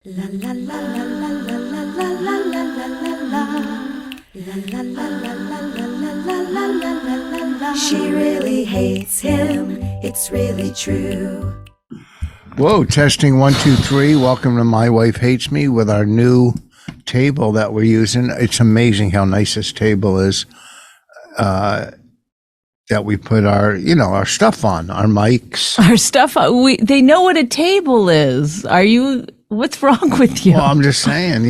She really hates him, it's really true. Whoa, testing 1, 2, 3. Welcome to My Wife Hates Me with our new table that we're using. It's amazing how nice this table is that we put our stuff on, our mics. Our stuff, they know what a table is. What's wrong with you? Well, I'm just saying,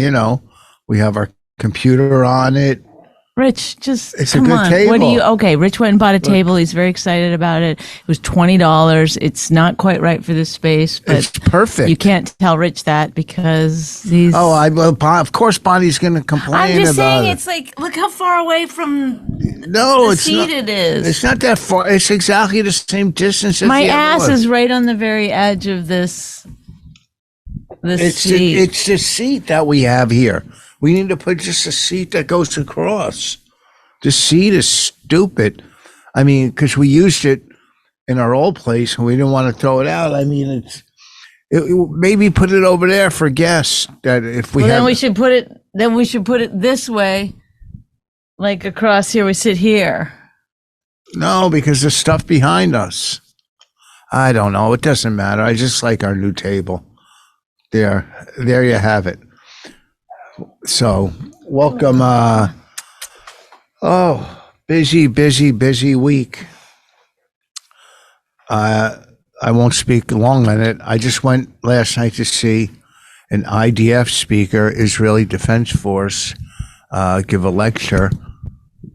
we have our computer on it. Rich, it's come a good on. table. Okay, Rich went and bought a table. He's very excited about it. It was $20. It's not quite right for this space, but it's perfect. You can't tell Rich that because these. Of course Bonnie's going to complain about it. I'm just saying, it's like, look how far away from the seat it is. It's not that far. It's exactly the same distance as my the ass other one. is right on the very edge of this seat. It's the seat that we have here. We need to put just a seat that goes across. The seat is stupid. I mean, because we used it in our old place and we didn't want to throw it out. I mean, maybe put it over there for guests. That if we then we should put it this way, like across here. We sit here. No, because there's stuff behind us. I don't know. It doesn't matter. I just like our new table. There you have it. So, welcome. Busy week. I won't speak long on it. I just went last night to see an IDF speaker, Israeli Defense Force, give a lecture. A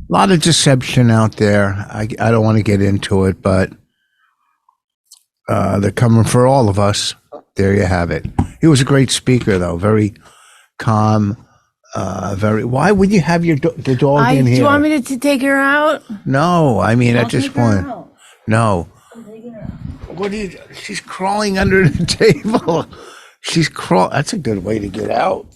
lot of deception out there. I don't want to get into it, but they're coming for all of us. There you have it. He was a great speaker, though. Very calm. Why would you have the dog in here? Do you want me to take her out? No, I mean, at this point, no. She's crawling under the table. That's a good way to get out.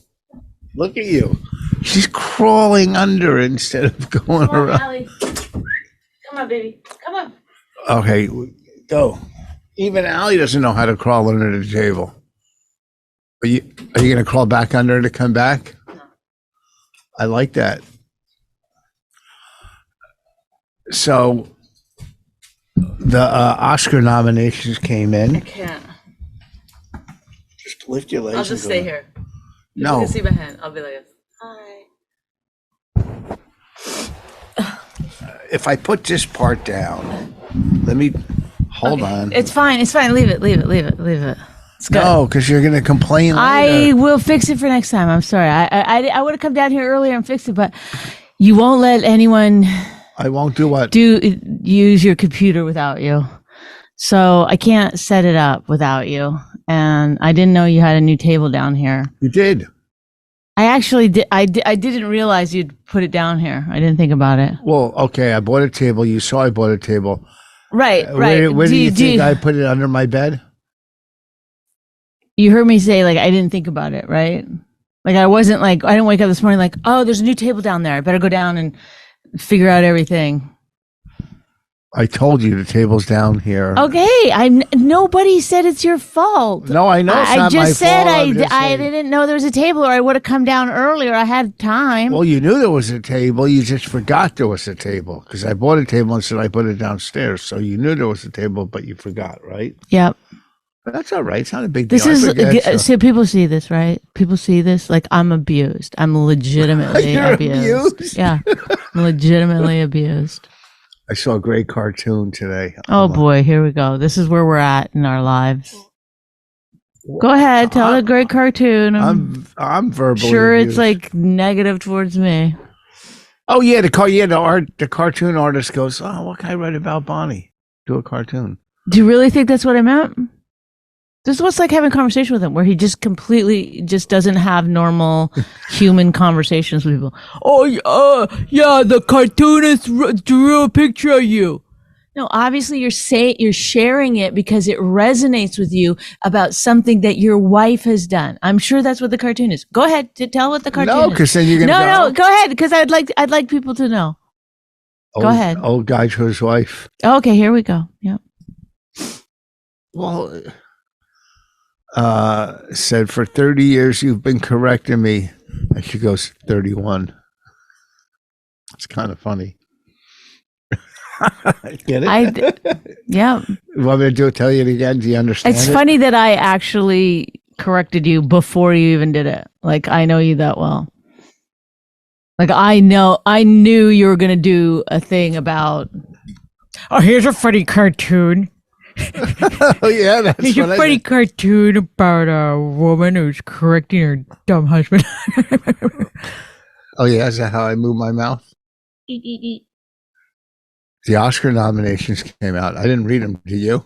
Look at you. She's crawling under instead of going around. Allie. Come on, baby. Come on. Okay, go. Even Allie doesn't know how to crawl under the table. Are you going to crawl back under to come back? I like that. So the Oscar nominations came in. I can't. Just lift your legs. I'll just stay here. No. You can see my hand. I'll be like this. Hi. If I put this part down, let me hold on. It's fine. Leave it. It's good. No, because you're going to complain later. I will fix it for next time. I'm sorry. I would have come down here earlier and fixed it, but you won't let anyone. I won't do what? Use your computer without you. So I can't set it up without you. And I didn't know you had a new table down here. You did. I actually did. I didn't realize you'd put it down here. I didn't think about it. Well, okay. I bought a table. You saw I bought a table. Right. Where do you think I put it under my bed? You heard me say, I didn't think about it, right? I didn't wake up this morning oh, there's a new table down there. I better go down and figure out everything. I told you the table's down here. Okay. Nobody said it's your fault. No, I know it's not my fault. I didn't know there was a table, or I would have come down earlier. I had time. Well, you knew there was a table. You just forgot there was a table because I bought a table and said I put it downstairs. So you knew there was a table, but you forgot, right? Yep. That's all right. It's not a big deal. So people see this, right? People see this I'm abused. I'm legitimately You're abused. Yeah, I'm legitimately abused. I saw a great cartoon today. Oh boy, here we go. This is where we're at in our lives. Go ahead, tell a great cartoon. I'm verbally sure abused. It's negative towards me. Oh yeah, the cartoon artist goes, "Oh, what can I write about Bonnie? Do a cartoon." Do you really think that's what I meant? This is what's like having a conversation with him, where he just completely doesn't have normal human conversations with people. Oh, yeah, the cartoonist drew a picture of you. No, obviously you're sharing it because it resonates with you about something that your wife has done. I'm sure that's what the cartoon is. Go ahead to tell what the cartoon is. No, because then you're gonna No, go ahead, because I'd like people to know. Go ahead. Old guy to his wife. Okay, here we go. Yep. Well, said, for 30 years, you've been correcting me. And she goes, 31. It's kind of funny. Get it? Yeah. You want me to tell you it again? Do you understand? It's funny that I actually corrected you before you even did it. Like, I know you that well. Like, I knew you were going to do a thing about, oh, here's a funny cartoon. Oh, yeah, that's Here's a funny cartoon about a woman who's correcting her dumb husband. Oh, yeah, is that how I move my mouth? The Oscar nominations came out. I didn't read them. Did you?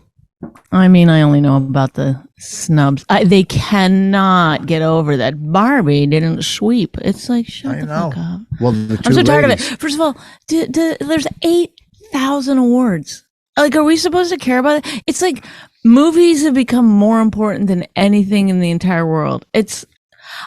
I mean, I only know about the snubs. They cannot get over that Barbie didn't sweep. It's like, shut the fuck up. Well, I'm so tired of it. First of all, there's 8,000 awards. Like, are we supposed to care about it? It's like movies have become more important than anything in the entire world.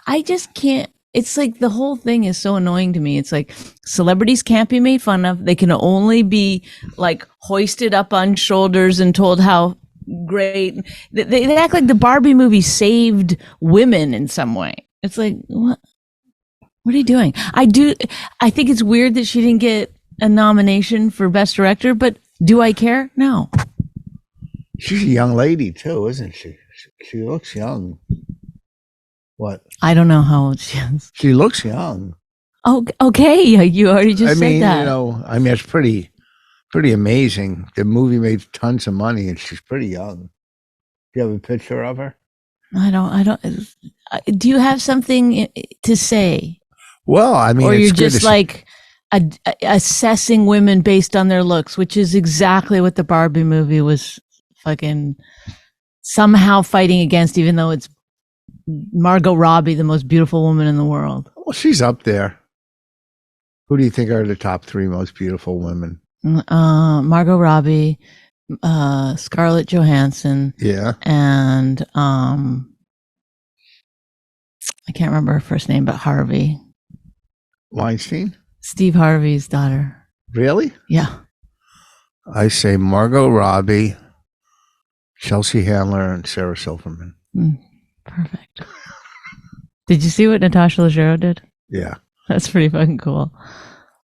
I just can't. It's like the whole thing is so annoying to me. It's like celebrities can't be made fun of. They can only be like hoisted up on shoulders and told how great. They act like the Barbie movie saved women in some way. It's like, what are you doing? I think it's weird that she didn't get a nomination for Best Director, but do I care? No. She's a young lady too, isn't she? She looks young. What? I don't know how old she is. She looks young. Oh, okay. You already just said that. It's pretty amazing. The movie made tons of money, and she's pretty young. Do you have a picture of her? I don't. Do you have something to say? Well, I mean, or you're just like assessing women based on their looks, which is exactly what the Barbie movie was fucking somehow fighting against, even though it's Margot Robbie, the most beautiful woman in the world. Well, she's up there. Who do you think are the top 3 most beautiful women? Margot Robbie, Scarlett Johansson. Yeah. And I can't remember her first name, but Harvey. Weinstein? Steve Harvey's daughter. Really? Yeah. I say Margot Robbie, Chelsea Handler, and Sarah Silverman. Perfect. Did you see what Natasha Leggero did? Yeah. That's pretty fucking cool.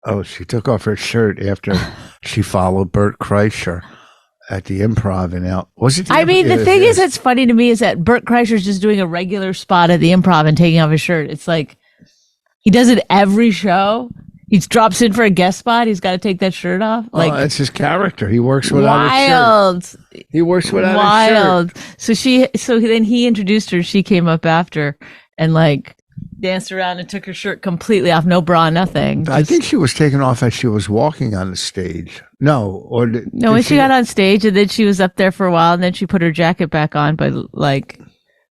Oh, she took off her shirt after she followed Bert Kreischer at the Improv and out. Was it? The thing is that's funny to me is that Bert Kreischer's just doing a regular spot at the Improv and taking off his shirt. It's like he does it every show. He drops in for a guest spot. He's got to take that shirt off. Like, that's his character. He works without a shirt. He works without a shirt. So then he introduced her. She came up after and like danced around and took her shirt completely off. No bra, nothing. I think she was taken off as she was walking on the stage. When she got on stage and then she was up there for a while and then she put her jacket back on. But like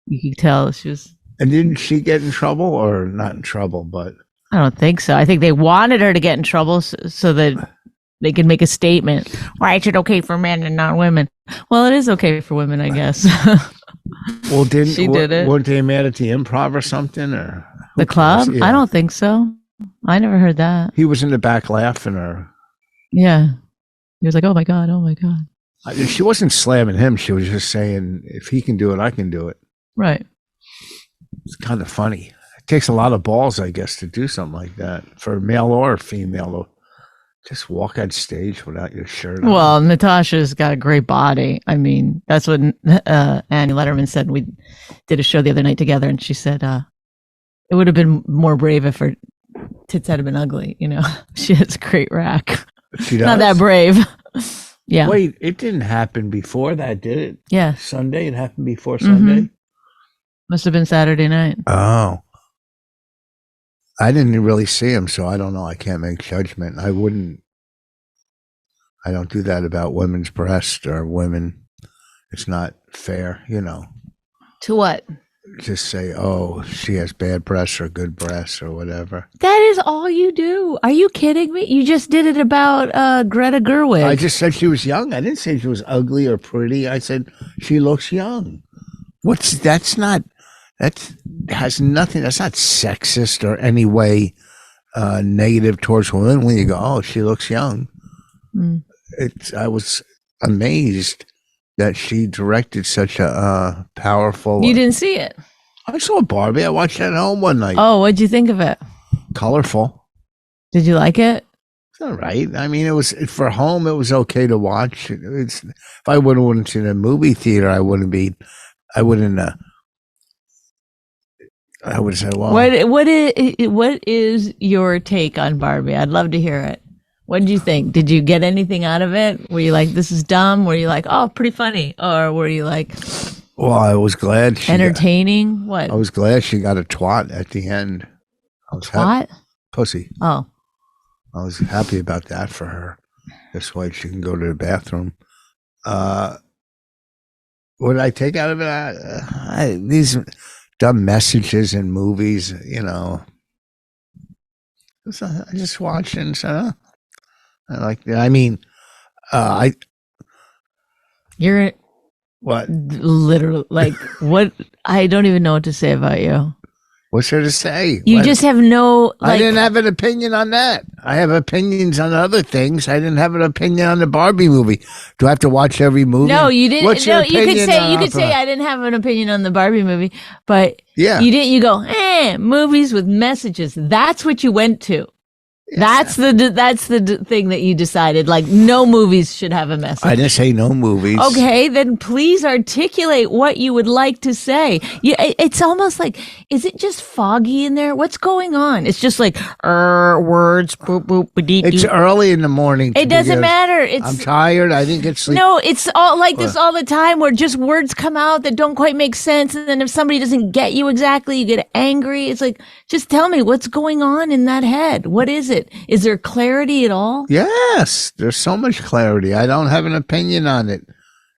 you could tell she was. And didn't she get in trouble or not in trouble? But I don't think so. I think they wanted her to get in trouble so that they could make a statement. Why is it okay for men and not women? Well, it is okay for women, I guess. Well, did it? Weren't they mad at the Improv or something? Or the club? Yeah. I don't think so. I never heard that. He was in the back laughing or. Yeah. He was like, oh my God, oh my God. She wasn't slamming him. She was just saying, if he can do it, I can do it. Right. It's kind of funny. It takes a lot of balls, I guess, to do something like that for male or female. Just walk on stage without your shirt on. Well, Natasha's got a great body. I mean, that's what Annie Letterman said. We did a show the other night together, and she said it would have been more brave if her tits had been ugly. You know, she has a great rack. She does? Not that brave. Yeah. Wait, it didn't happen before that, did it? Yeah. Sunday? It happened before Sunday? Must have been Saturday night. Oh. I didn't really see him, so I don't know. I can't make judgment. I don't do that about women's breasts or women. It's not fair, you know. To what? Just say, oh, she has bad breasts or good breasts or whatever. That is all you do. Are you kidding me? You just did it about Greta Gerwig. I just said she was young. I didn't say she was ugly or pretty. I said she looks young. That's not sexist or any way negative towards women when you go, oh, she looks young. I was amazed that she directed such a powerful. You didn't see it. I saw Barbie. I watched it at home one night. Oh, what'd you think of it? Colorful. Did you like it? It's all right. I mean, it was for home. It was okay to watch. It's if I would have went to the movie theater, I wouldn't be. I wouldn't. I would say, well, What is your take on Barbie? I'd love to hear it. What did you think? Did you get anything out of it? Were you like, this is dumb? Were you like, oh, pretty funny? Or were you like, well, I was glad entertaining? What? I was glad she got a twat at the end. I was Twat? Pussy. Oh. I was happy about that for her. This way she can go to the bathroom. What did I take out of it? These dumb messages in movies, you know. I just watched it and said, I like that. I mean, You're what? literally like, what? I don't even know what to say about you. What's there to say? You just have no, I didn't have an opinion on that. I have opinions on other things. I didn't have an opinion on the Barbie movie. Do I have to watch every movie? No, you didn't. What's your No, you could opinion say I didn't have an opinion on the Barbie movie, but Yeah. you didn't. You go, movies with messages. That's what you went to. That's the thing that you decided. Like, no movies should have a message. I didn't say no movies. Okay, then please articulate what you would like to say. It's almost like, is it just foggy in there? What's going on? It's just like words. Boop, boop, ba-dee, It's doo. early in the morning. It doesn't matter. I'm tired. I didn't get sleep. No, it's all like this all the time, where just words come out that don't quite make sense, and then if somebody doesn't get you exactly, you get angry. It's like, just tell me what's going on in that head. What is it? Is there clarity at all? Yes, there's so much clarity. I don't have an opinion on it.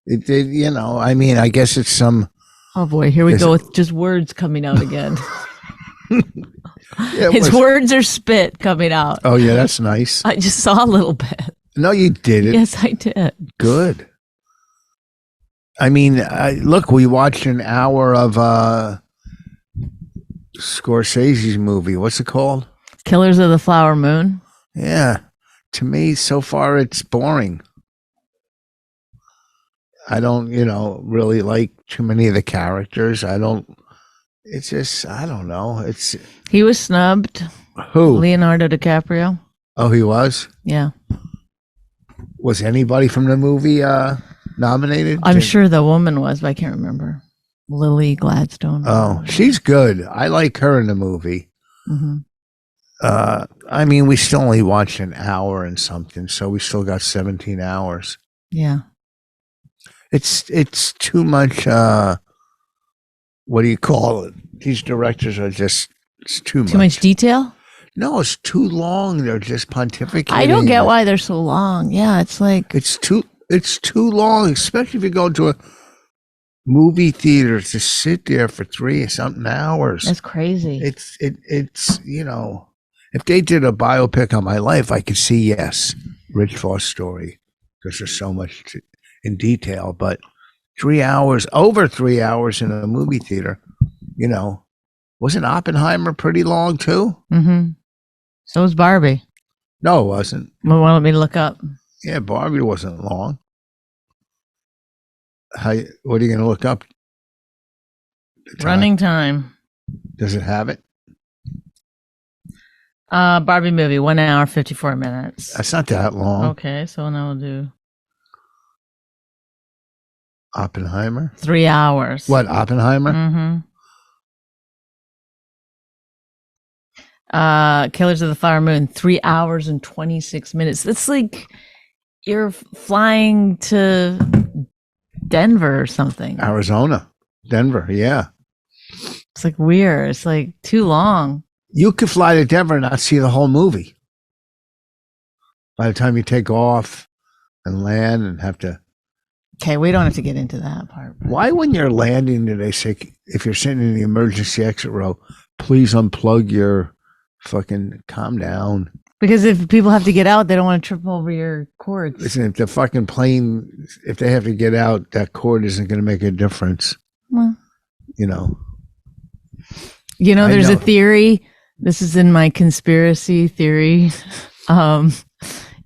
You know, I mean, I guess it's some. Oh boy, here we go with just words coming out again. Yeah, His words are spit coming out. Oh yeah, that's nice. I just saw a little bit. No, you didn't. Yes, I did. Good. I mean, look, we watched an hour of Scorsese's movie. What's it called? Killers of the Flower Moon. Yeah. To me, so far, it's boring. I don't, really like too many of the characters. It's just, I don't know. He was snubbed. Who? Leonardo DiCaprio. Oh, he was? Yeah. Was anybody from the movie nominated? I'm sure the woman was, but I can't remember. Lily Gladstone. Oh, she's good. I like her in the movie. Mm-hmm. I mean, we still only watched an hour and something, so we still got 17 hours. Yeah. It's too much, what do you call it? These directors are just, it's too much. Too much detail? No, it's too long. They're just pontificating. I don't get why they're so long. Yeah, it's like. It's too long, especially if you go to a movie theater to sit there for 3-something hours. That's crazy. It's if they did a biopic on my life, I could see, yes, Rich Foss story, because there's so much in detail. But 3 hours, over 3 hours in a movie theater, wasn't Oppenheimer pretty long too? Mm-hmm. So was Barbie. No, it wasn't. Well, want me to look up? Yeah, Barbie wasn't long. What are you going to look up? Running time. Does it have it? Barbie movie, 1 hour, 54 minutes. That's not that long. Okay, so now we'll do Oppenheimer? 3 hours. What, Oppenheimer? Mm-hmm. Killers of the Flower Moon, 3 hours and 26 minutes. That's like you're flying to Denver or something. Arizona. Denver, yeah. It's like weird. It's like too long. You could fly to Denver and not see the whole movie. By the time you take off and land and have to. Okay, we don't have to get into that part. Why, when you're landing, do they say, if you're sitting in the emergency exit row, please unplug your fucking, calm down? Because if people have to get out, they don't want to trip over your cords. Listen, if the fucking plane, if they have to get out, that cord isn't going to make a difference. Well, there's a theory. This is in my conspiracy theory.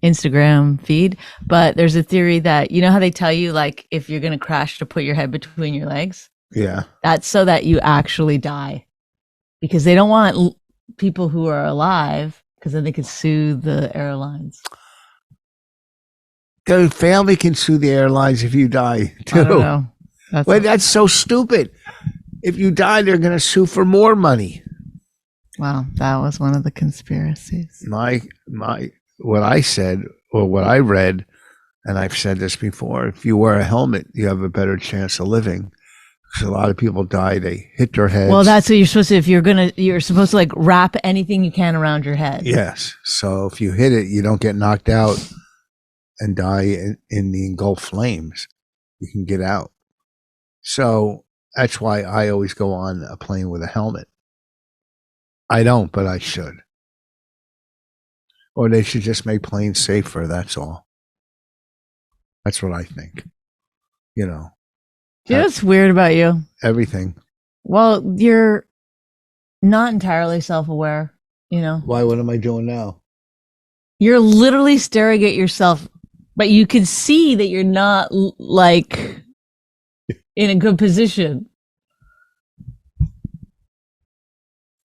Instagram feed, but there's a theory that, you know how they tell you, like, if you're going to crash to put your head between your legs? Yeah. That's so that you actually die, because they don't want people who are alive, because then they could sue the airlines. The family can sue the airlines if you die, too. I don't know. That's so stupid. If you die, they're going to sue for more money. Wow, that was one of the conspiracies. What I said, or what I read, and I've said this before, if you wear a helmet, you have a better chance of living. Because a lot of people die, they hit their heads. Well, that's what you're supposed to, you're supposed to like wrap anything you can around your head. Yes. So if you hit it, you don't get knocked out and die in the engulfed flames. You can get out. So that's why I always go on a plane with a helmet. I don't, but I should. Or they should just make planes safer, that's all. That's what I think. You know. You know what's weird about you? Everything. Well, you're not entirely self-aware, you know. Why? What am I doing now? You're literally staring at yourself, but you can see that you're not like in a good position.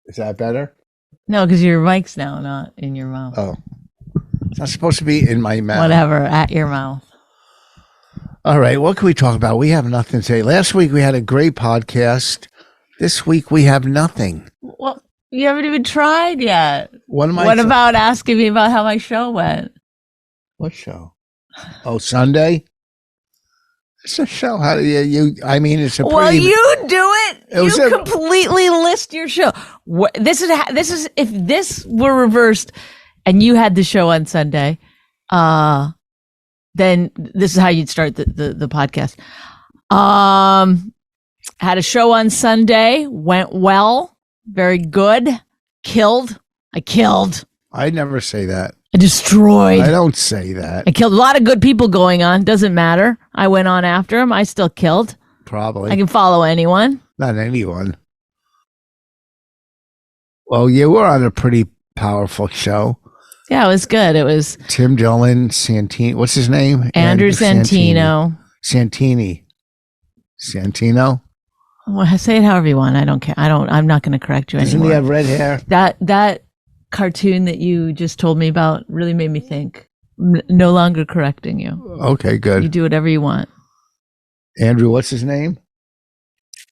Is that better? No, because your mic's now not in your mouth. Oh. It's not supposed to be in my mouth. Whatever, at your mouth. All right, what can we talk about? We have nothing to say. Last week we had a great podcast. This week we have nothing. Well, you haven't even tried yet. What about asking me about how my show went? What show? Oh, Sunday? It's a show. How do you I mean, it's a pretty... Well, you do it. You completely list your show. This is if this were reversed and you had the show on Sunday, then this is how you'd start the podcast. Had a show on Sunday, went well, very good, killed. I killed. I never say that. I destroyed. I don't say that. I killed a lot of good people going on. Doesn't matter. I went on after them. I still killed. Probably. I can follow anyone. Not anyone. Well, you were on a pretty powerful show. Yeah, it was good. It was Tim Dillon, Santini. What's his name? Andrew Santino. Santino? Well, say it however you want. I don't care. I'm not going to correct you Doesn't anymore. he have red hair? That cartoon that you just told me about really made me think. No longer correcting you. Okay, good. You do whatever you want. Andrew, what's his name?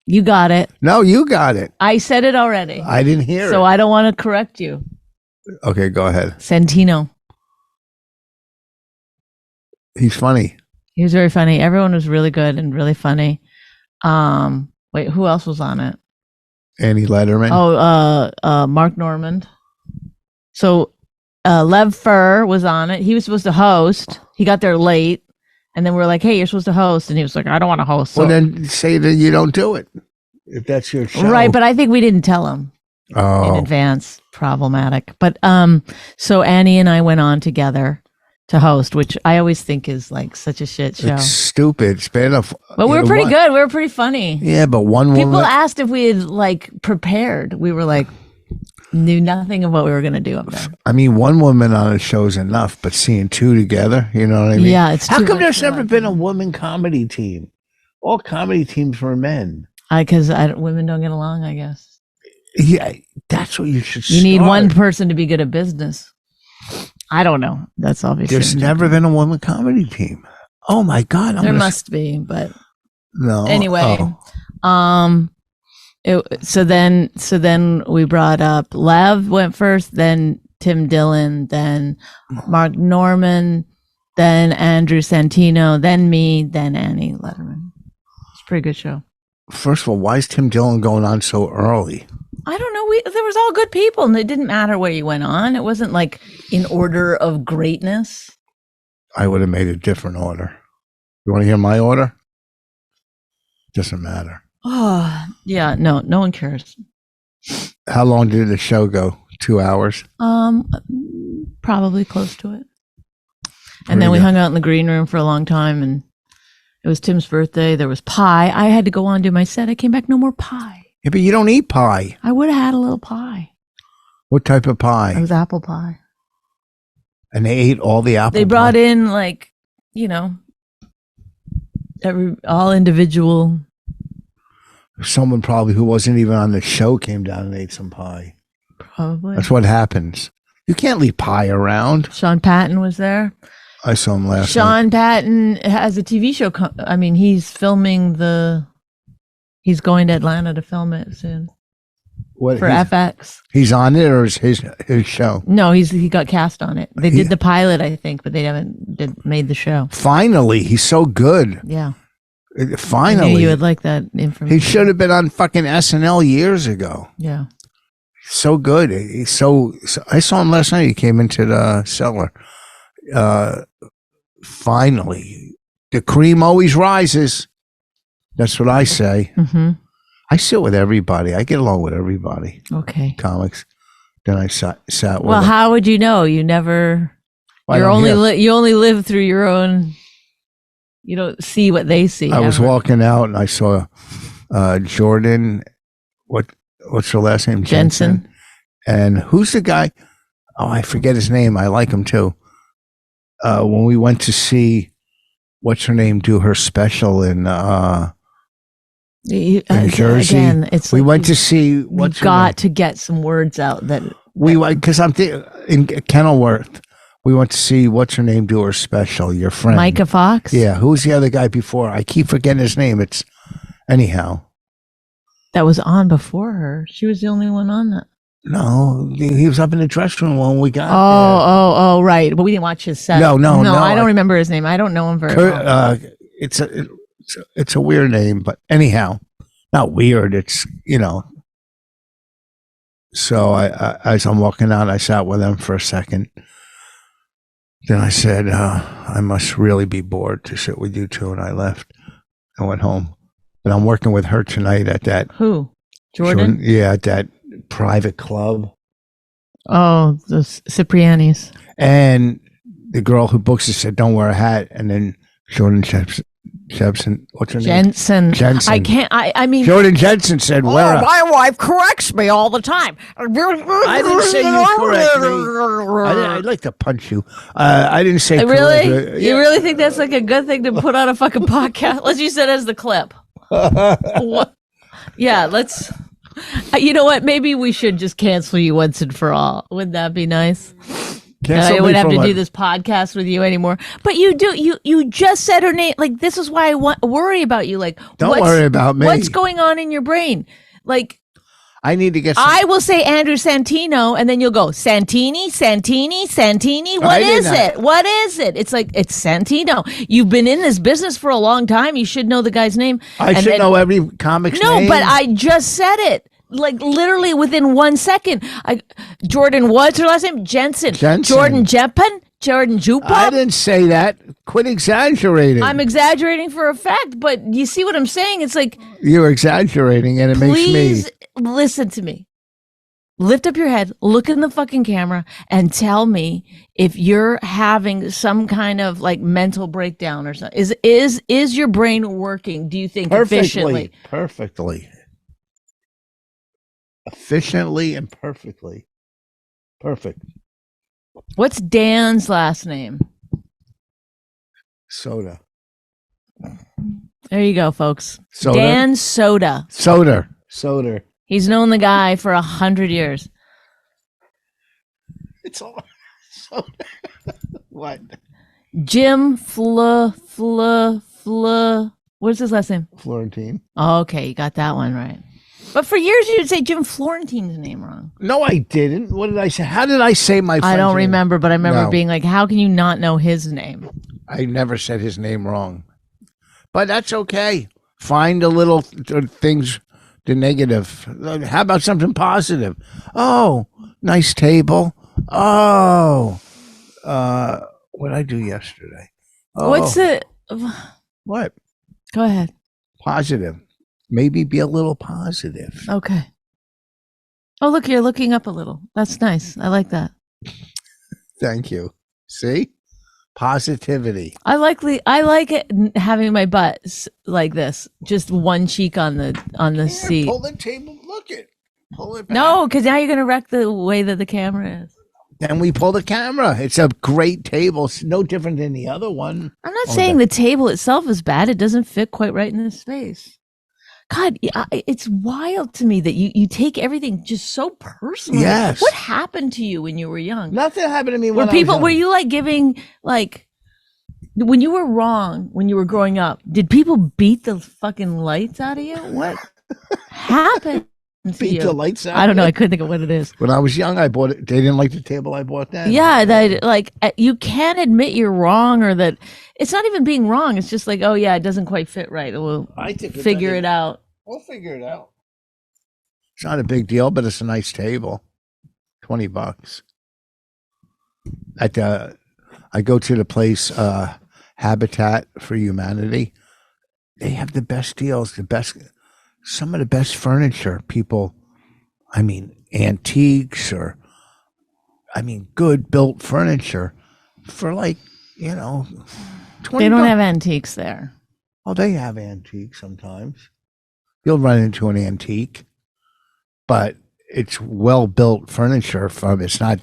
You got it. No, you got it. I said it already. I didn't hear it. So I don't want to correct you. Okay, go ahead. Santino. He's funny. He was very funny. Everyone was really good and really funny. Wait, who else was on it? Annie Letterman. Oh, Mark Normand. So Lev Fur was on it. He was supposed to host. He got there late. And then we were like, hey, you're supposed to host. And he was like, I don't want to host. Well, then say that you don't do it. If that's your show. Right, but I think we didn't tell him in advance. Problematic. But so Annie and I went on together to host, which I always think is like such a shit show. It's stupid. It's bad enough. But we were pretty good. We were pretty funny. Yeah, but one woman. People asked if we had like prepared. We were like, knew nothing of what we were going to do up there. I mean, one woman on a show is enough, but seeing two together, you know what I mean? Yeah, it's how come there's never been a woman comedy team? All comedy teams were men. Because women don't get along, I guess. Yeah, that's what you should. You need one person to be good at business. I don't know. That's obviously. There's never been a woman comedy team. Oh my God! There must be, but no. Anyway, so then we brought up Lev went first, then Tim Dillon, then Mark Norman, then Andrew Santino, then me, then Annie Letterman. It's a pretty good show. First of all, why is Tim Dillon going on so early? I don't know. There was all good people, and it didn't matter where you went on. It wasn't like in order of greatness. I would have made a different order. You want to hear my order? Doesn't matter. Oh, yeah. No one cares. How long did the show go? 2 hours? Probably close to it. And then we hung out in the green room for a long time, and it was Tim's birthday. There was pie. I had to go on and do my set. I came back, no more pie. Yeah, but you don't eat pie. I would have had a little pie. What type of pie? It was apple pie. And they ate all the apple They brought pie. in like, you know, all individual. Someone probably who wasn't even on the show came down and ate some pie. Probably. That's what happens. You can't leave pie around. Sean Patton was there. I saw him last night. Sean Patton has a TV show. I mean, he's filming he's going to Atlanta to film it soon What, for FX. He's on it, or is his show? No, he got cast on it. They did the pilot, I think, but they haven't made the show. Finally, he's so good. Yeah. Finally. I knew you would like that information. He should have been on fucking SNL years ago. Yeah. So good. He's so I saw him last night. He came into the cellar. Finally, the cream always rises. That's what I say. Mm-hmm. I sit with everybody. I get along with everybody. Okay. Comics. Then I sat with Well, them. how would you know? You never. I You're don't only hear. you only live through your own. You don't see what they see. I was ever. walking out and I saw Jordan. What's her last name? Jensen. And who's the guy? Oh, I forget his name. I like him too. When we went to see what's her name do her special in Jersey, Again, it's we like went to see you what's her got name? to get some words out that We went because in Kenilworth. We went to see what's her name do her special. Your friend Micah Fox. Yeah, who's the other guy before? I keep forgetting his name. It's anyhow. That was on before her. She was the only one on that. No, he was up in the dressing room when we got Oh, right. But we didn't watch his set. No, I don't remember his name. I don't know him very there. well. It's a weird name, but anyhow, not weird. It's So I as I'm walking out, I sat with them for a second. Then I said, I must really be bored to sit with you two, and I left. I went home, but I'm working with her tonight at that. Who? Jordan? Yeah, at that private club. Oh, the Cipriani's. And the girl who books it said, "Don't wear a hat." And then Jordan Jepson, what's her name? Jensen. I can't. I mean, Jordan Jensen said, "Wear a." my wife corrects me all the time. I didn't say you correct me. I'd like to punch you. I didn't say Really? correct. You really think that's like a good thing to put on a fucking podcast? Let's use it as the clip. What? Yeah, let's. You know what? Maybe we should just cancel you once and for all. Wouldn't that be nice? Cancel I me wouldn't have from to what? do this podcast with you anymore. But you do. You just said her name. Like, this is why I worry about you. Like, Don't worry about me. What's going on in your brain? Like, I need to get. Some, I will say Andrew Santino, and then you'll go Santini. What is it? What is it? It's like, it's Santino. You've been in this business for a long time. You should know the guy's name. I should know every comic's name. No, but I just said it. Like, literally within 1 second. Jordan, what's her last name? Jensen. Jordan Jeppen? Jordan Jupa? I didn't say that. Quit exaggerating. I'm exaggerating for effect, but you see what I'm saying? It's like, You're exaggerating, and it makes please me. listen to me. Lift up your head, look in the fucking camera, and tell me if you're having some kind of like mental breakdown or something. Is your brain working? Do you think efficiently? Perfectly. Efficiently and perfectly. Perfect. What's Dan's last name? Soda. There you go, folks. Soda? Dan Soda. Soda. He's known the guy for 100 years. It's all soda. What? Jim What's his last name? Florentine. Oh, okay, you got that one right. But for years you'd say Jim Florentine's name wrong. No, I didn't. What did I say? How did I say my friend's I don't name? remember, but I remember No. being like, how can you not know his name? I never said his name wrong. But that's okay. Find the little things, the negative. How about something positive? Oh, nice table. Oh, what did I do yesterday? Oh, What's the... what? Go ahead. Positive. Maybe be a little positive. Okay. Oh, look, you're looking up a little. That's nice. I like that. Thank you. See? Positivity. I like it having my butt like this, just one cheek on the seat. Pull the table. Look it. Pull it back. No, because now you're gonna wreck the way that the camera is. Then we pull the camera. It's a great table. It's no different than the other one. I'm not saying the table itself is bad. It doesn't fit quite right in this space. God, it's wild to me that you take everything just so personally. Yes. What happened to you when you were young? Nothing happened to me Were you like giving, like, when you were wrong, when you were growing up, did people beat the fucking lights out of you? What happened to beat you? the lights out? I don't know. I couldn't think of what it is. When I was young, I bought it. They didn't like the table I bought then. Yeah, that like you can't admit you're wrong, or that it's not even being wrong. It's just like, oh yeah, it doesn't quite fit right. We'll figure it out. We'll figure it out. It's not a big deal, but it's a nice table. $20. I go to the place Habitat for Humanity. They have the best deals, some of the best furniture. People, I mean, antiques or, good built furniture for like, 20 They don't bucks. have antiques there. Oh, they have antiques sometimes. You'll run into an antique, but it's well built furniture it's not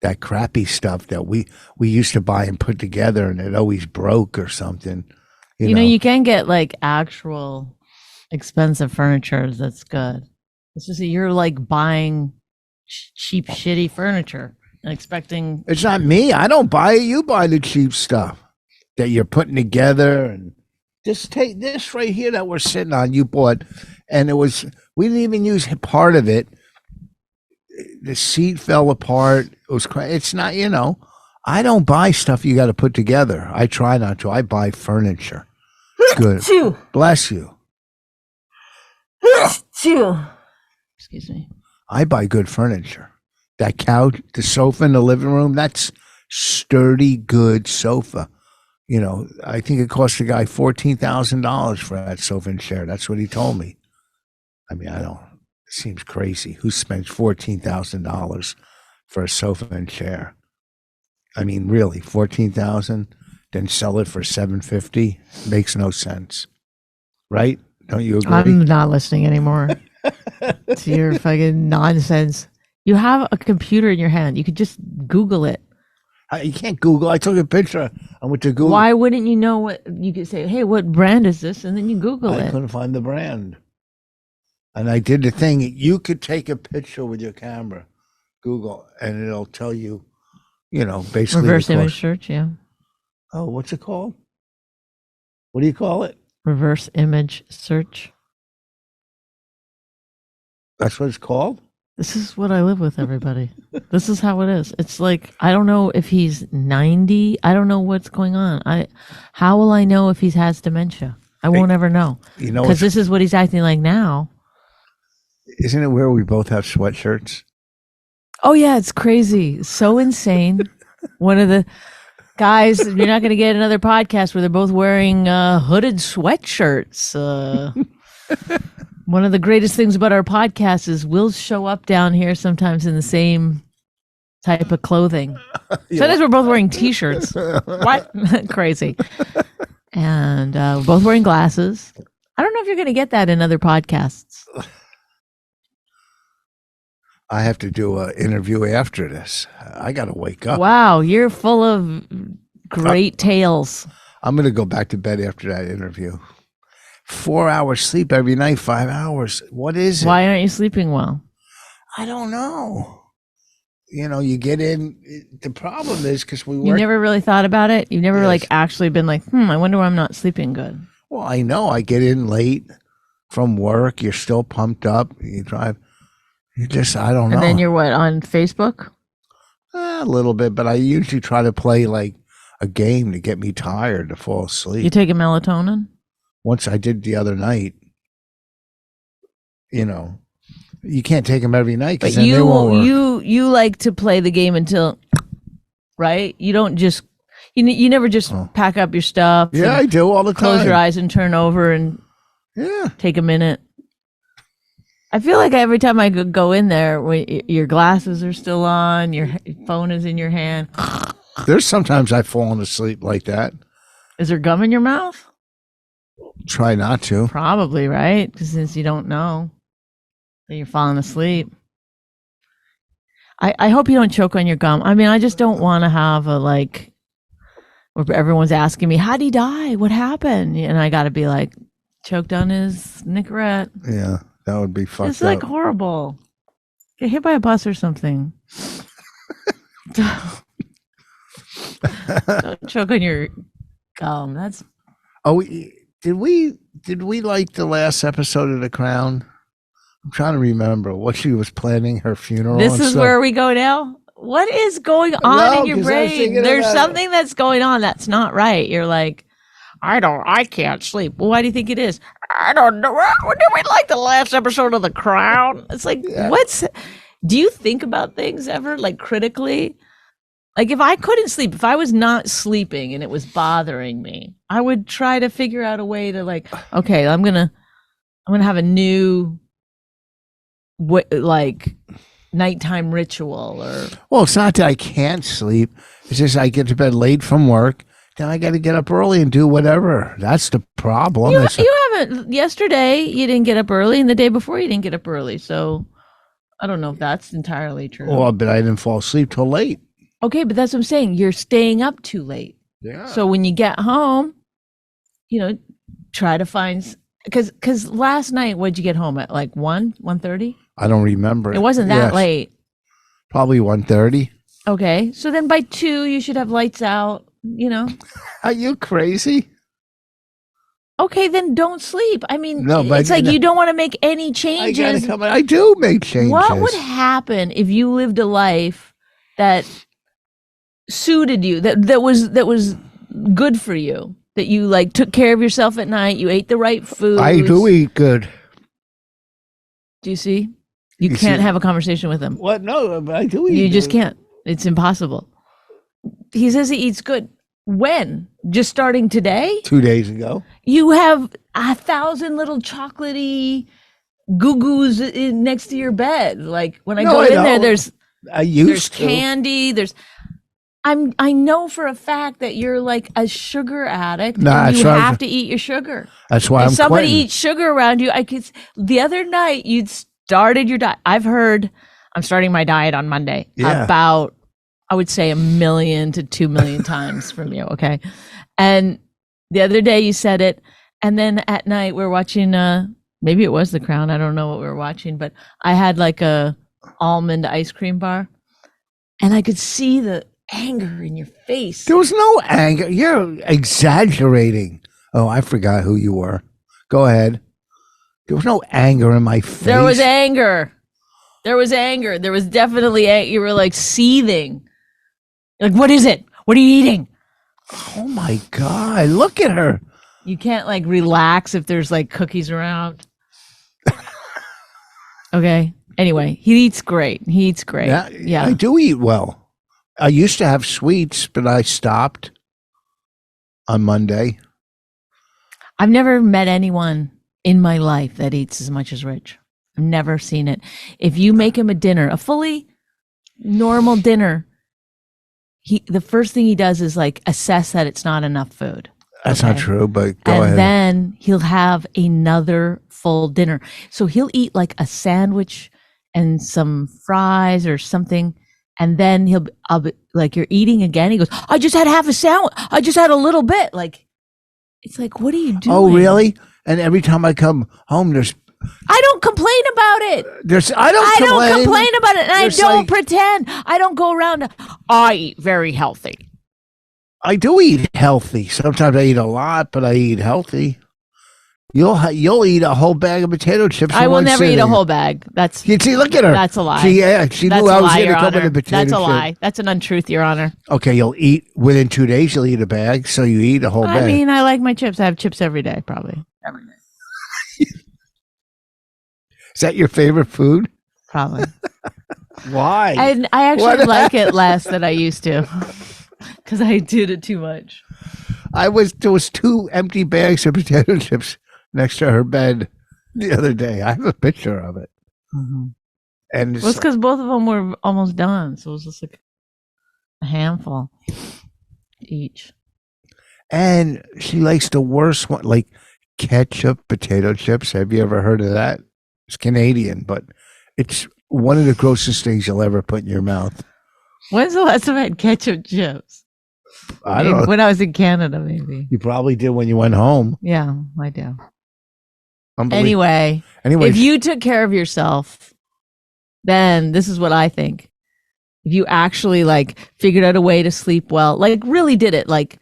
that crappy stuff that we used to buy and put together and it always broke or something. You know, you can get like actual expensive furniture that's good. It's just that you're like buying cheap, shitty furniture and expecting. It's not me. I don't buy it. You buy the cheap stuff that you're putting together. And just take this right here that we're sitting on. You bought, and we didn't even use part of it. The seat fell apart. It was crazy. It's not, I don't buy stuff you got to put together. I try not to. I buy furniture. Good. Bless you. Excuse me. I buy good furniture. That couch, the sofa in the living room, that's sturdy, good sofa. I think it cost the guy $14,000 for that sofa and chair. That's what he told me. I mean, it seems crazy. Who spends $14,000 for a sofa and chair? I mean, really, $14,000, then sell it for $750 makes no sense, right? Don't you agree? I'm not listening anymore to your fucking nonsense. You have a computer in your hand. You could just Google it. You can't Google. I took a picture. I went to Google. Why wouldn't you know what you could say? Hey, what brand is this? And then you Google it. I couldn't find the brand. And I did the thing. You could take a picture with your camera, Google, and it'll tell you, basically. Reverse image search, yeah. Oh, what's it called? What do you call it? Reverse image search. That's what it's called? This is what I live with, everybody. This is how it is. It's like, I don't know if he's 90. I don't know what's going on. How will I know if he has dementia? I won't ever know. Because this is what he's acting like now. Isn't it where we both have sweatshirts? Oh, yeah, it's crazy. So insane. One of the guys, you're not going to get another podcast where they're both wearing hooded sweatshirts. One of the greatest things about our podcast is we'll show up down here sometimes in the same type of clothing. Sometimes we're both wearing T-shirts. What? Crazy. And we're both wearing glasses. I don't know if you're going to get that in other podcasts. I have to do an interview after this. I got to wake up. Wow, you're full of great tales. I'm going to go back to bed after that interview. 4 hours sleep every night, 5 hours. What is it? Why aren't you sleeping well? I don't know. You get in. The problem is because we work. You never really thought about it? You've never actually been like, I wonder why I'm not sleeping good. Well, I know. I get in late from work. You're still pumped up. You drive. I don't know. And then you're what, on Facebook? A little bit, but I usually try to play like a game to get me tired to fall asleep. You taking melatonin? Once I did the other night. You can't take them every night. But you like to play the game until, right? You don't just, you never just pack up your stuff. Yeah, I do all the time. Close your eyes and turn over and take a minute. I feel like every time I go in there, your glasses are still on, your phone is in your hand. There's sometimes I've fallen asleep like that. Is there gum in your mouth? Try not to. Probably, right? Because since you don't know that you're falling asleep. I hope you don't choke on your gum. I mean, I just don't want to have a like where everyone's asking me, how'd he die? What happened? And I got to be like, choked on his Nicorette. Yeah, that would be fucked It's like up. horrible. Get hit by a bus or something. Don't choke on your gum. That's Oh, did we like the last episode of The Crown? I'm trying to remember what she was planning her funeral. this and is stuff. where we go now. What is going on No, in your 'cause I was brain? thinking There's about something that's going on that's not right. You're like, I can't sleep. Well, why do you think it is? I don't know. Did we like the last episode of The Crown? It's like, do you think about things ever like critically? Like if I couldn't sleep, if I was not sleeping and it was bothering me, I would try to figure out a way to like, okay, I'm gonna have a new like nighttime ritual or Well, it's not that I can't sleep. It's just I get to bed late from work. Then I got to get up early and do whatever. That's the problem. you haven't. Yesterday you didn't get up early, and the day before you didn't get up early. So I don't know if that's entirely true. Well, but I didn't fall asleep till late. Okay, but that's what I'm saying. You're staying up too late. Yeah. So when you get home, try to find because last night, what'd you get home at? Like 1:30? I don't remember. It wasn't that Yes, late. Probably 1:30. Okay, so then by 2 you should have lights out. Are you crazy? Okay, then don't sleep. I mean, No, but it's like you don't want to make any I changes. gotta come. I do make changes. What would happen if you lived a life that suited you, that was good for you, that you like took care of yourself at night, you ate the right food? I do eat good. Do you see? You You can't see- have a conversation with him. What? No, but I do eat. You just good. can't. It's impossible. He says he eats good. When? Just starting today? 2 days ago. You have 1,000 little chocolatey goo-goos next to your bed. Like when I No, go I in there, don't. there's I used there's to. candy. I know for a fact that you're like a sugar addict, Nah, and you that's why have to eat your sugar. That's why If I'm somebody quitting. eats sugar around you, the other night you'd started your diet. I've heard I'm starting my diet on Monday. Yeah. About, I would say 1 million to 2 million times from you. Okay. And the other day you said it. And then at night we're watching, maybe it was The Crown. I don't know what we were watching, but I had like a almond ice cream bar and I could see the anger in your face. There was no anger. You're exaggerating. Oh, I forgot who you were. Go ahead. There was no anger in my face. There was anger. There was anger. There was definitely you were like seething. Like, what is it? What are you eating? Oh my God. Look at her. You can't like relax if there's like cookies around. Okay. Anyway, he eats great. He eats great. Yeah. I do eat well. I used to have sweets, but I stopped on Monday. I've never met anyone in my life that eats as much as Rich. I've never seen it. If you make him a dinner, a fully normal dinner, the first thing he does is like assess that it's not enough food. That's not true, but go and ahead. then he'll have another full dinner. So he'll eat like a sandwich and some fries or something. And then I'll be like, you're eating again. He goes, I just had half a sandwich. I just had a little bit. Like, it's like, what are you doing? Oh, really? And every time I come home, I don't complain about it. I don't complain about it. And I There's don't like- pretend. I don't go around. I eat very healthy. I do eat healthy. Sometimes I eat a lot, but I eat healthy. You'll eat a whole bag of potato chips. I in will one never eat a sitting. whole bag. That's You see, look at her. That's a lie. She that's knew a I was lie, going Your to come Honor. with a potato That's a chip. lie. That's an untruth, Your Honor. Okay, you'll eat within 2 days. You'll eat a bag, so you eat a whole bag. I mean, I like my chips. I have chips every day, probably. Every day. Is that your favorite food? Probably. Why? I actually What? like it less than I used to because I did it too much. There was 2 empty bags of potato chips next to her bed the other day. I have a picture of it, and Well, it's because both of them were almost done, so it was just like a handful each. and she likes the worst one, like ketchup potato chips. Have you ever heard of that? It's Canadian, but it's one of the grossest things you'll ever put in your mouth. When's the last time I had ketchup chips? I don't know. When I was in Canada, maybe. You probably did when you went home. Yeah, I do. Anyway, If you took care of yourself, then this is what I think. If you actually like figured out a way to sleep well, like really did it, like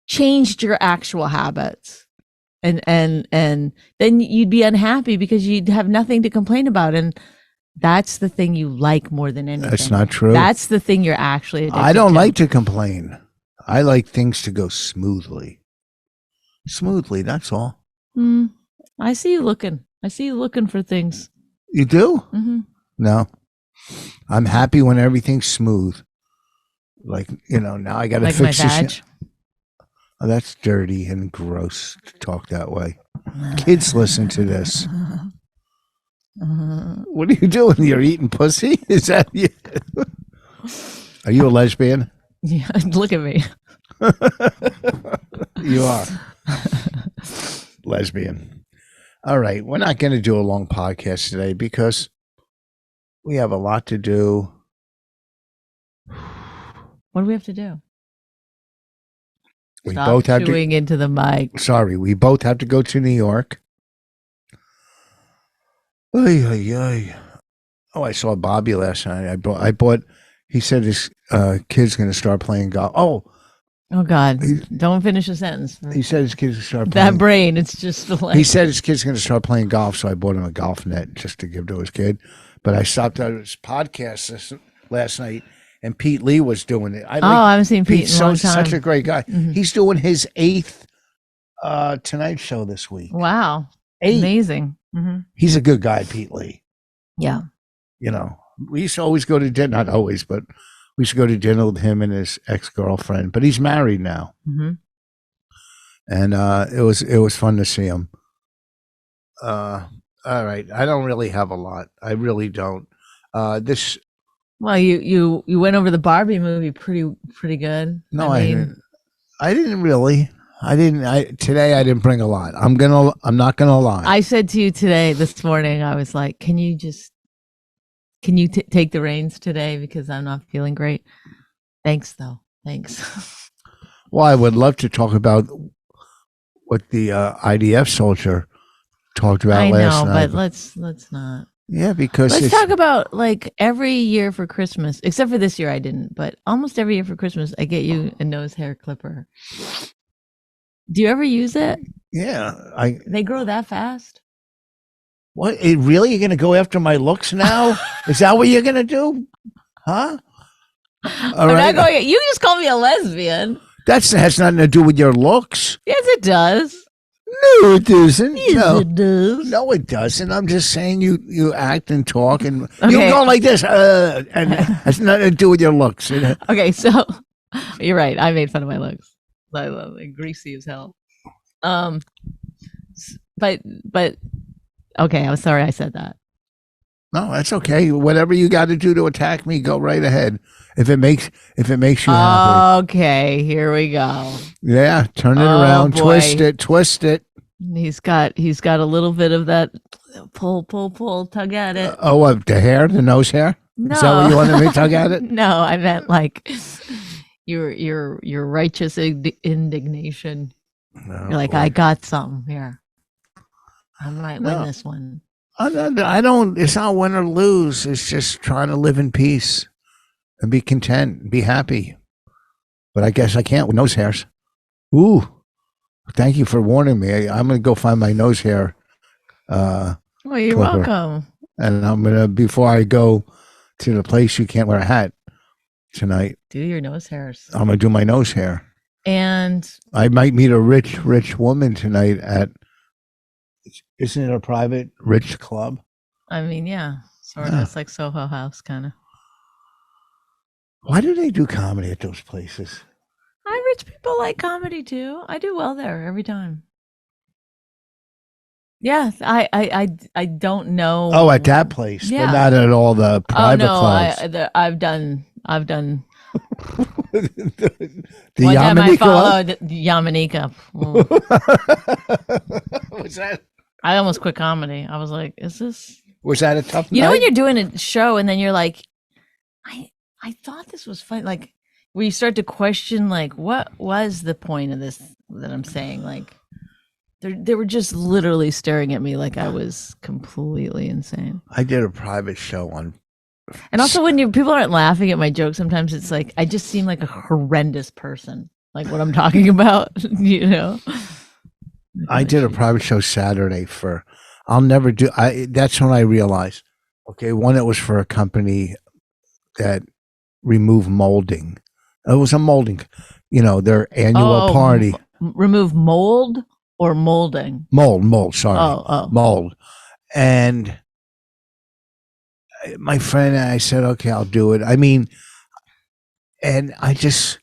changed your actual habits, and then you'd be unhappy because you'd have nothing to complain about, and that's the thing you like more than anything. That's not true. That's the thing you're actually addicted I don't to. like to complain. I like things to go smoothly. Smoothly, that's all. I see you looking. I see you looking for things. You do? Mm-hmm. No. I'm happy when everything's smooth. Like, now I got to Like fix my this. vag? Oh, that's dirty and gross to talk that way. Kids listen to this. What are you doing? You're eating pussy? Is that you? Are you a lesbian? Yeah, look at me. You are. Lesbian. All right. We're not going to do a long podcast today because we have a lot to do. What do we have to do? We Stop both have chewing into the mic. Sorry, we both have to go to New York. Ay, ay, ay. Oh, I saw Bobby last night. I bought. He said his kid's going to start playing golf. Oh God! Don't finish a sentence. He said his kid's going to start playing. That brain, it's just like. He said his kid's going to start playing golf, so I bought him a golf net just to give to his kid. But I stopped at his podcast last night, and Pete Lee was doing it. I haven't seen Pete in a long time. Such a great guy. Mm-hmm. He's doing his 8th Tonight Show this week. Wow! 8. Amazing. Mm-hmm. He's a good guy, Pete Lee. Yeah. We used to always go to dinner. Not always, but we used to go to dinner with him and his ex-girlfriend. But he's married now, and it was fun to see him. All right, I don't really have a lot. I really don't. Well, you went over the Barbie movie pretty good. No, I didn't. I didn't really. Today I didn't bring a lot. I'm not gonna lie. I said to you this morning, I was like, can you take the reins today because I'm not feeling great? Thanks though. Thanks. Well, I would love to talk about what the IDF soldier talked about last night. But let's not. Yeah, because let's talk about like every year for Christmas, except for this year I didn't, but almost every year for Christmas I get you a nose hair clipper. Do you ever use it? Yeah, They grow that fast? What? Really? You're gonna go after my looks now? Is that what you're gonna do? Huh? All right. You just called me a lesbian. That has nothing to do with your looks. Yes, it does. No, it doesn't. Yes, no. it does. No, it doesn't. I'm just saying you act and talk and you go like this, and it has nothing to do with your looks. Okay, so you're right. I made fun of my looks. I love it. Greasy as hell. But okay, I'm sorry I said that. No, that's okay. Whatever you got to do to attack me, go right ahead. If it makes you happy. Okay, here we go. Yeah, turn it around, boy. twist it. He's got a little bit of that pull, tug at it. The hair, the nose hair? No. Is that what you wanted me to tug at it? No, I meant like your righteous indignation. No, You're like, I got something here. I might win this one. I don't. It's not win or lose. It's just trying to live in peace and be content, and be happy. But I guess I can't with nose hairs. Ooh, thank you for warning me. I'm gonna go find my nose hair. Well, you're clipper. welcome. And I'm gonna, before I go to the place you can't wear a hat tonight, Do your nose hairs. I'm gonna do my nose hair. And I might meet a rich woman tonight at. Isn't it a private rich club? I mean, yeah, sort of. Yeah. It's like Soho House, kind of. Why do they do comedy at those places? Rich people like comedy too. I do well there every time. Yeah, I don't know. Oh, at that place, Yeah. but not at all the private clubs. I've done. The One time I Yamanika followed Yamanika. What's that? I almost quit comedy. I was like, is this Was that a tough You know night? when you're doing a show and then you're like, I thought this was fun. Like where you start to question, like, what was the point of this that I'm saying? Like they were just literally staring at me like I was completely insane. I did a private show on. And also when people aren't laughing at my jokes, sometimes it's like I just seem like a horrendous person. Like what I'm talking about, you know. I did a private show Saturday for. I'll never do. That's when I realized. Okay, one, it was for a company that removed molding. It was a molding, their annual party. Remove mold or molding? Mold. Sorry, Oh. mold. And my friend and I said, okay, I'll do it. I mean, and I just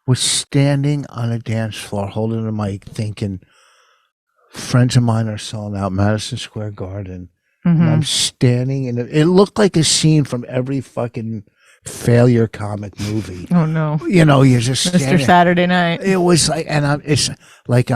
was standing on a dance floor holding a mic thinking, friends of mine are selling out Madison Square Garden. Mm-hmm. And I'm standing in it looked like a scene from every fucking failure comic movie. Oh no. You're just standing. Mr. Saturday Night. It was like, and it's like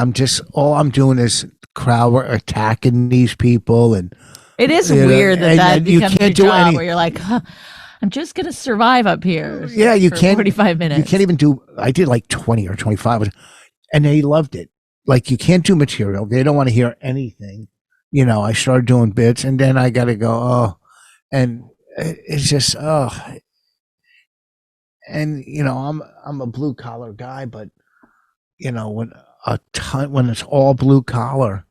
all I'm doing is crowd attacking these people, and it is weird that you becomes can't your do job where you're like, I'm just gonna survive up here. Yeah, you for can't. 45 minutes. You can't even do. I did like 20 or 25, and they loved it. Like you can't do material. They don't want to hear anything. I started doing bits, and then I got to go. And it's just and I'm a blue collar guy, but when it's all blue collar,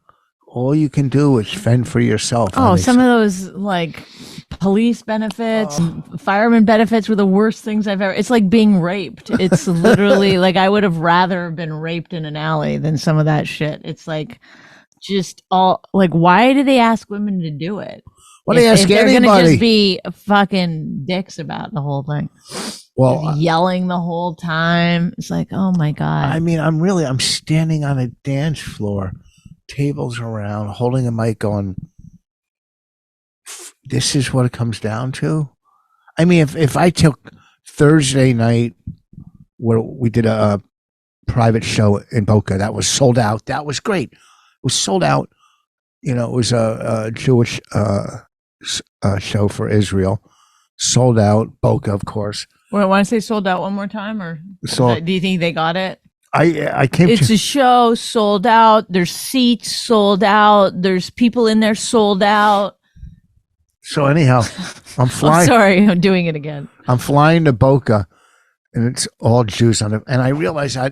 all you can do is fend for yourself. Oh, some of those like police benefits, fireman benefits were the worst things I've ever. It's like being raped. It's literally like I would have rather been raped in an alley than some of that shit. It's like just all like, why do they ask women to do it? Well, they ask they're anybody. gonna just be fucking dicks about the whole thing. Well, yelling the whole time. It's like, oh my God. I mean, I'm standing on a dance floor, tables around, holding a mic going, this is what it comes down to. I mean, if I took Thursday night where we did a private show in Boca that was sold out, that was great. It was sold out. It was a Jewish show for Israel. Sold out. Boca, of course. Well, want to say sold out one more time, or do you think they got it? I came. It's a show sold out. There's seats sold out. There's people in there sold out. So anyhow, I'm flying. I'm sorry, I'm doing it again. I'm flying to Boca, and it's all Jews on it. And I realize I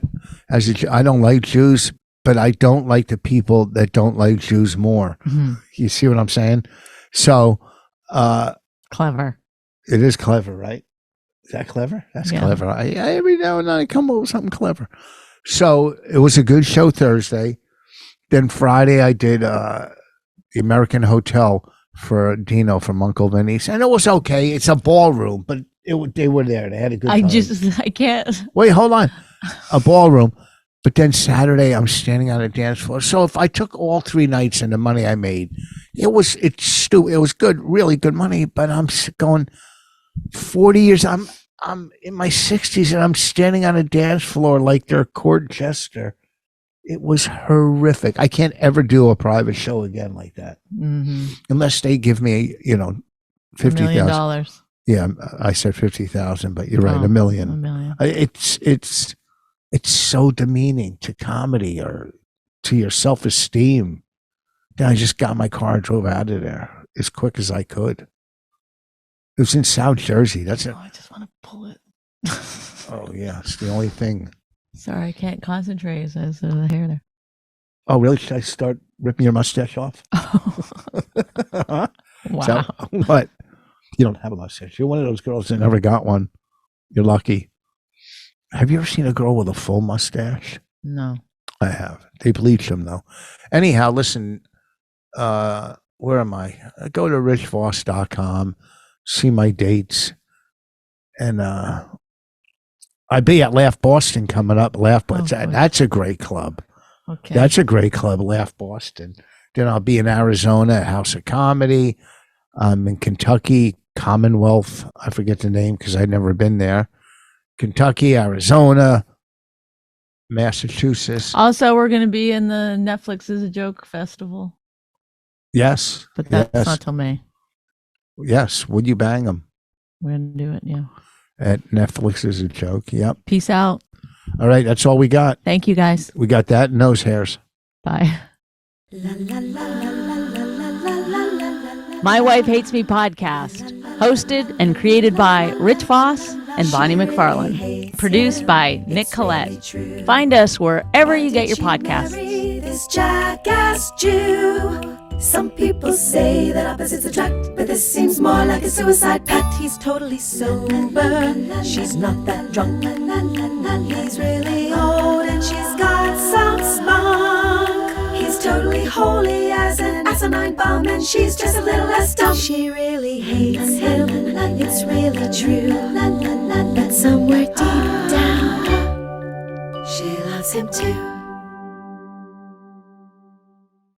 don't like Jews, but I don't like the people that don't like Jews more. Mm-hmm. You see what I'm saying? So, clever. It is clever, right? Is that clever? That's clever. I every now and then I come up with something clever. So it was a good show Thursday. Then Friday I did the American Hotel for Dino from Uncle Vinny's, and it was okay. It's a ballroom, but they were there. They had a good time. I can't. Wait, hold on. A ballroom. But then Saturday I'm standing on a dance floor. So if I took all 3 nights and the money I made, it's stupid. It was good, really good money. But I'm going 40 years. I'm in my 60s and I'm standing on a dance floor like they're a court jester. It was horrific. I can't ever do a private show again like that, unless they give me, $50,000. $1 million. Yeah, I said 50,000, but you're right, $1 million. $1 million. It's so demeaning to comedy or to your self-esteem. Then I just got in my car and drove out of there as quick as I could. It was in South Jersey. That's it. I just want to pull it. Oh, yeah. It's the only thing. Sorry, I can't concentrate. There's the hair there. Oh, really? Should I start ripping your mustache off? Wow. What? You don't have a mustache. You're one of those girls that never got one. You're lucky. Have you ever seen a girl with a full mustache? No. I have. They bleach them, though. Anyhow, listen, where am I? I go to richvoss.com, see my dates, and I'd be at Laugh Boston coming up. That's a great club. Okay. That's a great club, Laugh Boston. Then I'll be in Arizona at House of Comedy. I'm in Kentucky, Commonwealth. I forget the name because I've never been there. Kentucky, Arizona, Massachusetts. Also, we're going to be in the Netflix is a Joke Festival. Yes. But that's not till May. Yes. Would you bang him? We're going to do it. Yeah. At Netflix is a joke. Yep. Peace out. All right. That's all we got. Thank you guys. We got that and nose hairs. Bye. La la la la la la la la la. My Wife Hates Me podcast, hosted and created by Rich Voss and Bonnie McFarlane. Produced by Nick Collette. Find us wherever you get your podcasts. This jackass Jew. Some people say that opposites attract, but this seems more like a suicide pact. He's totally sober, she's not that drunk. He's really old and she's got some spunk. He's totally holy as an asinine bomb, and she's just a little less dumb. She really hates him, it's really true. But somewhere deep down, she loves him too.